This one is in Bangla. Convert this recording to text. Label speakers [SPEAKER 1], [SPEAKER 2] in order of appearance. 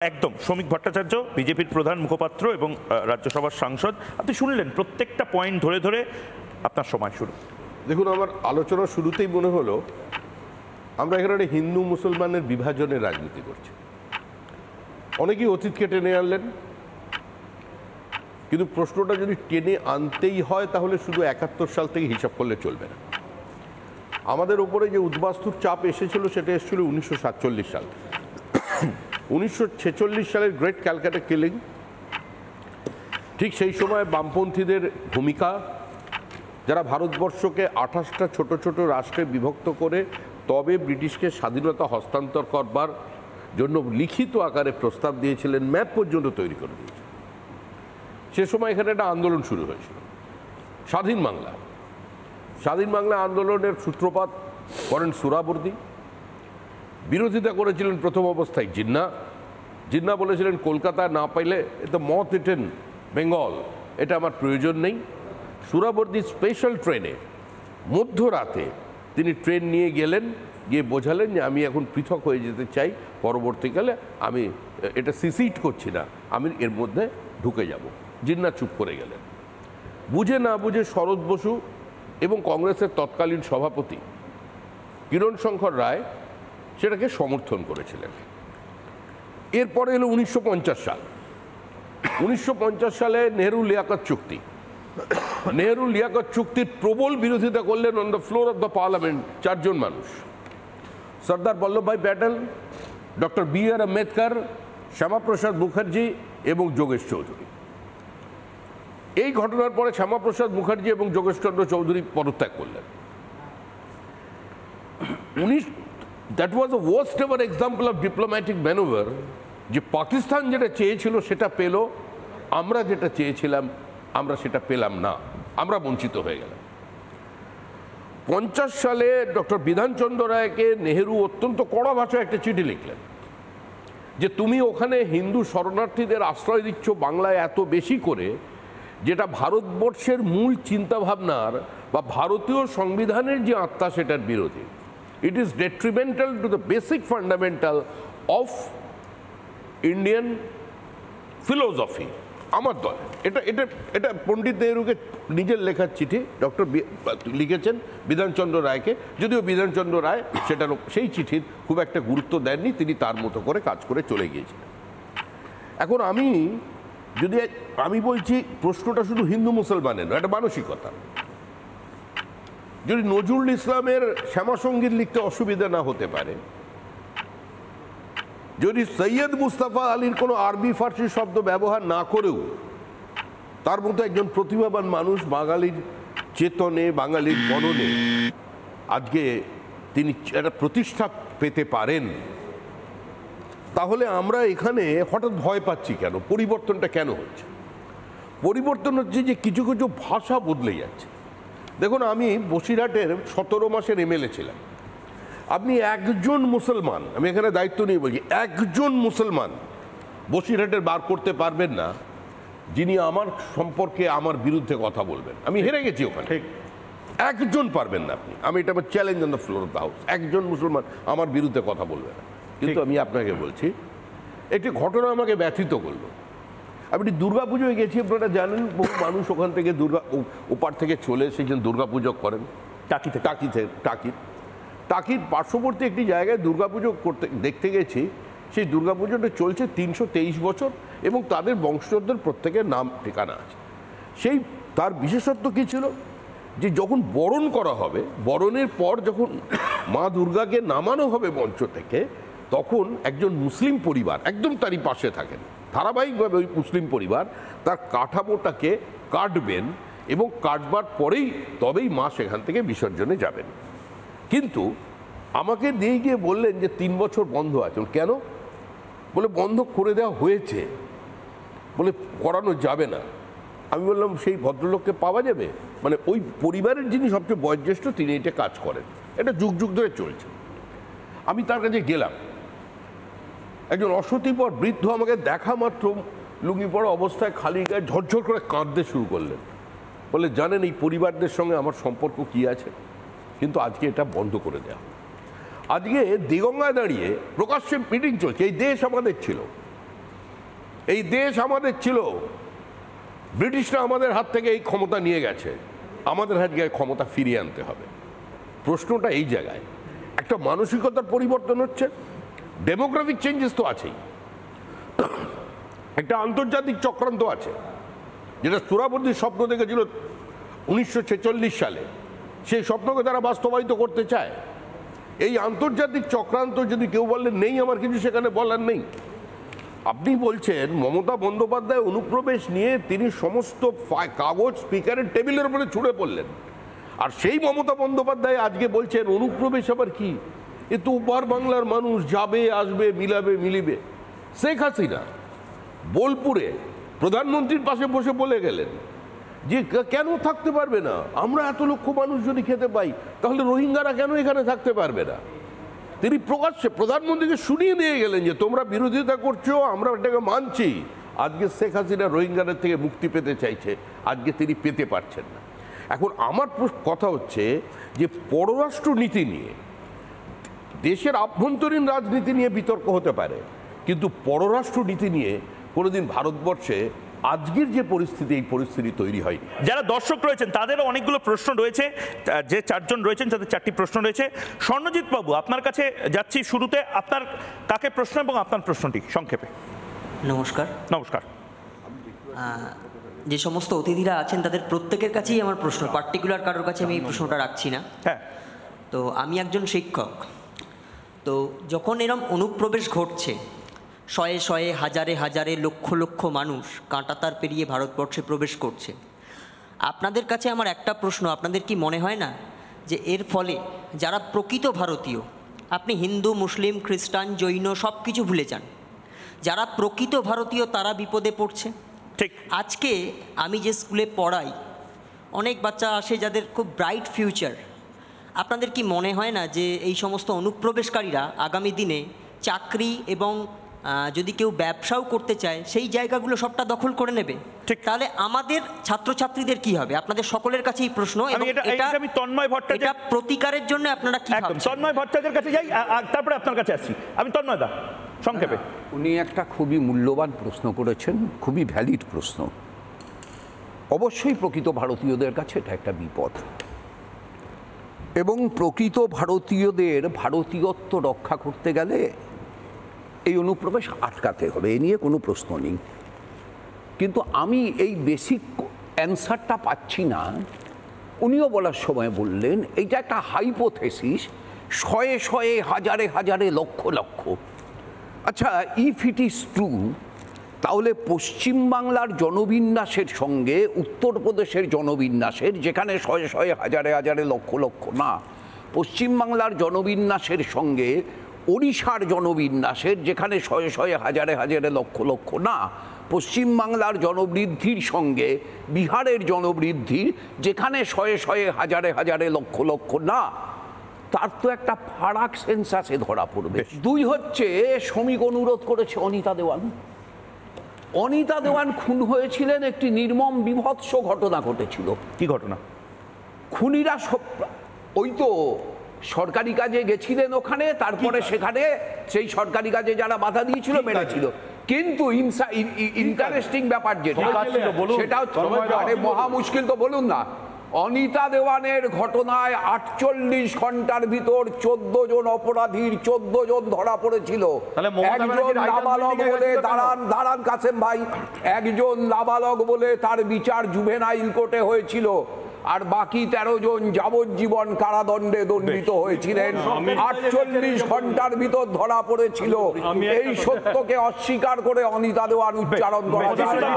[SPEAKER 1] একদম শ্রমিক ভট্টাচার্য বিজেপির প্রধান মুখপাত্র এবং রাজ্যসভার সাংসদ, আপনি শুনলেন প্রত্যেকটা পয়েন্ট ধরে ধরে। আপনার সময় শুরু।
[SPEAKER 2] দেখুন, আমার আলোচনার শুরুতেই মনে হলো আমরা এখানে হিন্দু মুসলমানের বিভাজনের রাজনীতি করছি। অনেকেই অতীতকে টেনে আনলেন, কিন্তু প্রশ্নটা যদি টেনে আনতেই হয় তাহলে শুধু 71 সাল থেকে হিসাব করলে চলবে না। আমাদের ওপরে যে উদ্বাস্তুর চাপ এসেছিল সেটা এসেছিল 1947 সাল। 1946 সালের গ্রেট ক্যালকাটা কিলিং, ঠিক সেই সময় বামপন্থীদের ভূমিকা, যারা ভারতবর্ষকে 28টা ছোট ছোট রাষ্ট্রে বিভক্ত করে তবে ব্রিটিশকে স্বাধীনতা হস্তান্তর করবার জন্য লিখিত আকারে প্রস্তাব দিয়েছিলেন, ম্যাপ পর্যন্ত তৈরি করে দিয়েছিলেন। সে সময় এখানে একটা আন্দোলন শুরু হয়েছিল, স্বাধীন বাংলা। স্বাধীন বাংলা আন্দোলনের সূত্রপাত করেন সোহরাওয়ার্দী। বিরোধিতা করেছিলেন প্রথম অবস্থায় জিন্না। জিন্না বলেছিলেন কলকাতা না পাইলে এটা মত ইটেন বেঙ্গল, এটা আমার প্রয়োজন নেই। সোহরাওয়ার্দী স্পেশাল ট্রেনে মধ্যরাতে তিনি ট্রেন নিয়ে গেলেন, গিয়ে বোঝালেন যে আমি এখন পৃথক হয়ে যেতে চাই, পরবর্তীকালে আমি এটা সিসিট করছি না, আমি এর মধ্যে ঢুকে যাব। জিন্না চুপ করে গেলেন। বুঝে না বুঝে শরৎ বসু এবং কংগ্রেসের তৎকালীন সভাপতি কিরণ শঙ্কর রায় সেটাকে সমর্থন করেছিলেন। এরপরে এলো 1950 সাল। 1950 সালে নেহরু লিয়াকত চুক্তি। নেহরু লিয়াকত চুক্তির প্রবল বিরোধিতা করলেন on the floor of the parliament চারজন মানুষ: সর্দার বল্লভভাই প্যাটেল, ডক্টর বি আর আম্বেদকর, শ্যামাপ্রসাদ মুখার্জি এবং যোগেশ চৌধুরী। এই ঘটনার পরে শ্যামাপ্রসাদ মুখার্জি এবং যোগেশচন্দ্র চৌধুরী পদত্যাগ করলেন। That was the worst ever example of diplomatic manoeuvre, যে পাকিস্তান যেটা চেয়েছিল সেটা পেল, আমরা যেটা চেয়েছিলাম আমরা সেটা পেলাম না, আমরা বঞ্চিত হয়ে গেলাম। 50 সালে ডক্টর বিধানচন্দ্র রায়কে নেহেরু অত্যন্ত কড়া ভাষায় একটা চিঠি লিখলেন যে তুমি ওখানে হিন্দু শরণার্থীদের আশ্রয় দিচ্ছ বাংলায় এত বেশি করে, যেটা ভারতবর্ষের মূল চিন্তাভাবনার বা ভারতীয় সংবিধানের যে আত্মা সেটার বিরোধী। It is detrimental to the basic fundamental of Indian philosophy. আমার দল এটা এটা এটা পণ্ডিত নেহরুকে নিজের লেখার চিঠি ডক্টর লিখেছেন বিধানচন্দ্র রায়কে, যদিও বিধানচন্দ্র রায় সেটার সেই চিঠির খুব একটা গুরুত্ব দেননি, তিনি তার মতো করে কাজ করে চলে গিয়েছিলেন। এখন আমি বলছি প্রশ্নটা শুধু হিন্দু মুসলমানের নয়, একটা মানসিকতা। যদি নজরুল ইসলামের শ্যামাসঙ্গীত লিখতে অসুবিধা না হতে পারে, যদি সৈয়দ মুস্তাফা আলীর কোনো আরবি ফার্সি শব্দ ব্যবহার না করেও তার মতো একজন প্রতিভাবান মানুষ বাঙালির চেতনে, বাঙালির মননে আজকে তিনি একটা প্রতিষ্ঠা পেতে পারেন, তাহলে আমরা এখানে হঠাৎ ভয় পাচ্ছি কেন? পরিবর্তনটা কেন হচ্ছে? পরিবর্তন হচ্ছে যে কিছু কিছু ভাষা বদলে যাচ্ছে। দেখুন, আমি বসিরহাটের 17 মাসের এমএলএ ছিলাম। আপনি একজন মুসলমান, আমি এখানে দায়িত্ব নিয়ে বলছি, একজন মুসলমান বসিরহাটের বার করতে পারবেন না যিনি আমার সম্পর্কে আমার বিরুদ্ধে কথা বলবেন। আমি হেরে গেছি ওখানে, ঠিক একজন পারবেন না আপনি। আমি এটা আমার challenge on the floor of the house, একজন মুসলমান আমার বিরুদ্ধে কথা বলবে না। কিন্তু আমি আপনাকে বলছি, একটি ঘটনা আমাকে ব্যথিত করলো। আপনি দুর্গাপুজোয় গেছি, আপনারা জানেন, বহু মানুষ ওখান থেকে ওপার থেকে চলে এসেছেন দুর্গাপুজো করেন টাকির পার্শ্ববর্তী একটি জায়গায় দুর্গাপুজো দেখতে গেছি। সেই দুর্গাপুজোটা চলছে 323 বছর এবং তাদের বংশধরদের প্রত্যেকের নাম ঠিকানা আছে। তার বিশেষত্ব কী ছিল যে যখন বরণ করা হবে, বরণের পর যখন মা দুর্গাকে নামানো হবে মঞ্চ থেকে, তখন একজন মুসলিম পরিবার একদম তারই পাশে থাকেন, ধারাবাহিকভাবে ওই মুসলিম পরিবার তার কাঠামোটাকে কাটবেন এবং কাটবার পরেই তবেই মা সেখান থেকে বিসর্জনে যাবেন। কিন্তু আমাকে দিয়ে গিয়ে বললেন যে 3 বছর বন্ধ আছে। কেন? বলে বন্ধ করে দেওয়া হয়েছে, বলে করানো যাবে না। আমি বললাম সেই ভদ্রলোককে পাওয়া যাবে? মানে ওই পরিবারের যিনি সবচেয়ে বয়োজ্যেষ্ঠ তিনি এটা কাজ করেন, এটা যুগ যুগ ধরে চলছে। আমি তার কাছে গেলাম, একজন অসতিপর বৃদ্ধ আমাকে দেখা মাত্র লুঙ্গি পরা অবস্থায় খালি গায়ে ঝরঝর করে কাঁদতে শুরু করলেন। বলে জানেন এই পরিবারদের সঙ্গে আমার সম্পর্ক কি আছে, কিন্তু আজকে এটা বন্ধ করে দেওয়া। আজকে দিগঙ্গায় দাঁড়িয়ে প্রকাশ্যে মিটিং চলছে, এই দেশ আমাদের ছিল, এই দেশ আমাদের ছিল, ব্রিটিশরা আমাদের হাত থেকে এই ক্ষমতা নিয়ে গেছে, আমাদের হাতে ক্ষমতা ফিরিয়ে আনতে হবে। প্রশ্নটা এই জায়গায়, একটা মানসিকতার পরিবর্তন হচ্ছে, ডেমোগ্রাফিক চেঞ্জেস তো আছেই, একটা আন্তর্জাতিক চক্রান্ত আছে, যেটা সোহরাওয়ার্দীর স্বপ্ন দেখেছিল 1946 সালে, সেই স্বপ্নকে তারা বাস্তবায়িত করতে চায়। এই আন্তর্জাতিক চক্রান্ত যদি কেউ বললে নেই, আমার কিছু সেখানে বলার নেই। আপনি বলছেন মমতা বন্দ্যোপাধ্যায় অনুপ্রবেশ নিয়ে তিনি সমস্ত কাগজ স্পিকারের টেবিলের উপরে ছুঁড়ে পড়লেন, আর সেই মমতা বন্দ্যোপাধ্যায় আজকে বলছেন অনুপ্রবেশ আবার কি, এ তো উপার বাংলার মানুষ যাবে আসবে মিলাবে মিলিবে। শেখ হাসিনা বোলপুরে প্রধানমন্ত্রীর পাশে বসে বলে গেলেন যে কেন থাকতে পারবে না, আমরা এত লক্ষ মানুষ যদি খেতে পাই তাহলে রোহিঙ্গারা কেন এখানে থাকতে পারবে না। তিনি প্রকাশ্যে প্রধানমন্ত্রীকে শুনিয়ে দিয়ে গেলেন যে তোমরা বিরোধিতা করছো, আমরা এটাকে মানছি। আজকে শেখ হাসিনা রোহিঙ্গাদের থেকে মুক্তি পেতে চাইছে, আজকে তিনি পেতে পারছেন না। এখন আমার কথা হচ্ছে যে পররাষ্ট্র নীতি নিয়ে, দেশের আভ্যন্তরীণ রাজনীতি নিয়ে বিতর্ক হতে পারে, কিন্তু পররাষ্ট্র নীতি নিয়ে কোনোদিন ভারতবর্ষে আজকের যে পরিস্থিতি, এই পরিস্থিতি তৈরি হয়নি।
[SPEAKER 1] যারা দর্শক রয়েছেন তাদেরও অনেকগুলো প্রশ্ন রয়েছে, যে চারজন রয়েছেন তাদের চারটি প্রশ্ন রয়েছে। স্বর্ণজিৎ বাবু, আপনার কাছে যাচ্ছি শুরুতে, আপনার কাকে প্রশ্ন এবং আপনার প্রশ্নটি সংক্ষেপে।
[SPEAKER 3] নমস্কার।
[SPEAKER 1] নমস্কার।
[SPEAKER 3] যে সমস্ত অতিথিরা আছেন তাদের প্রত্যেকের কাছেই আমার প্রশ্ন, পার্টিকুলার কারোর কাছে আমি এই প্রশ্নটা রাখছি না।
[SPEAKER 1] হ্যাঁ,
[SPEAKER 3] তো আমি একজন শিক্ষক, তো যখন এরম অনুপ্রবেশ ঘটছে, শয়ে শয়ে হাজারে হাজারে লক্ষ লক্ষ মানুষ কাঁটাতার পেরিয়ে ভারতবর্ষে প্রবেশ করছে, আপনাদের কাছে আমার একটা প্রশ্ন, আপনাদের কি মনে হয় না যে এর ফলে যারা প্রকৃত ভারতীয়, আপনি হিন্দু মুসলিম খ্রিস্টান জৈন সব কিছু ভুলে যান, যারা প্রকৃত ভারতীয় তারা বিপদে পড়ছে?
[SPEAKER 1] ঠিক।
[SPEAKER 3] আজকে আমি যে স্কুলে পড়াই, অনেক বাচ্চা আসে যাদের খুব ব্রাইট ফিউচার, আপনাদের কি মনে হয় না যে এই সমস্ত অনুপ্রবেশকারীরা আগামী দিনে চাকরি এবং যদি কেউ ব্যবসাও করতে চায় সেই জায়গাগুলো সবটা দখল করে নেবে?
[SPEAKER 1] ঠিক।
[SPEAKER 3] তাহলে আমাদের ছাত্রছাত্রীদের কি হবে? আপনাদের সকলের কাছেই প্রশ্ন, এবং
[SPEAKER 1] আমি তন্ময় ভট্টাচার্য,
[SPEAKER 3] এটা প্রতিকারের জন্য আপনারা কি ভাবছেন?
[SPEAKER 1] তন্ময় ভট্টাচার্যের কাছে যাই, তারপরে আপনার কাছে আসছি। আমি তন্ময় দা, সংক্ষেপে।
[SPEAKER 4] উনি একটা খুবই মূল্যবান প্রশ্ন করেছেন, খুবই ভ্যালিড প্রশ্ন। অবশ্যই প্রকৃত ভারতীয়দের কাছে এটা একটা বিপদ, এবং প্রকৃত ভারতীয়দের ভারতীয়ত্ব রক্ষা করতে গেলে এই অনুপ্রবেশ আটকাতে হবে, এ নিয়ে কোনো প্রশ্ন নেই। কিন্তু আমি এই বেসিক অ্যান্সারটা পাচ্ছি না। উনিও বলার সময় বললেন এইটা একটা হাইপোথেসিস, শয়ে শয়ে হাজারে হাজারে লক্ষ লক্ষ। আচ্ছা, ইফ ইট ইজ ট্রু, তাহলে পশ্চিমবাংলার জনবিন্যাসের সঙ্গে উত্তরপ্রদেশের জনবিন্যাসের, যেখানে শয়ে শয়ে হাজারে হাজারে লক্ষ লক্ষ না, পশ্চিমবাংলার জনবিন্যাসের সঙ্গে ওড়িশার জনবিন্যাসের, যেখানে শয়ে শয়ে হাজারে হাজারে লক্ষ লক্ষ না, পশ্চিমবাংলার জনবৃদ্ধির সঙ্গে বিহারের জনবৃদ্ধির, যেখানে শয়ে শয়ে হাজারে হাজারে লক্ষ লক্ষ না, তার তো একটা ফারাক সেন্সাসে ধরা পড়বে। দুই হচ্ছে, শ্রমিক অনুরোধ করেছে অনিতা দেওয়ান। অনিতা দেওয়ান খুন হয়েছিলেন, একটি নির্মম বিভৎস ঘটনা ঘটেছিল।
[SPEAKER 1] কি ঘটনা?
[SPEAKER 4] খুনিরা ওই তো সরকারি কাজে গেছিলেন ওখানে, তারপরে সেখানে সেই সরকারি কাজে যারা বাধা দিয়েছিল মেরেছিল। কিন্তু ইন্টারেস্টিং ব্যাপার যেটা, সেটা হচ্ছে মহা মুশকিল, তো বলুন না, অনিতা দেওয়ানের ঘটনায় 48 ঘন্টার ভিতর 14 জন অপরাধীর 14 জন ধরা পড়েছিল। একজন নাবালক বলে, দাঁড়ান কাসেম ভাই, একজন নাবালক বলে তার বিচার জুভেনাইল কোর্টে হয়েছিল, আর বাকি 13 জন যাবজ্জীবন কারাদণ্ডে দণ্ডিত হয়েছিলেন। 48 ঘন্টার ভিতর ধরা পড়েছিল। এই সত্যকে অস্বীকার করে অনিতা দেওয়ান উচ্চারণ করা যায় না।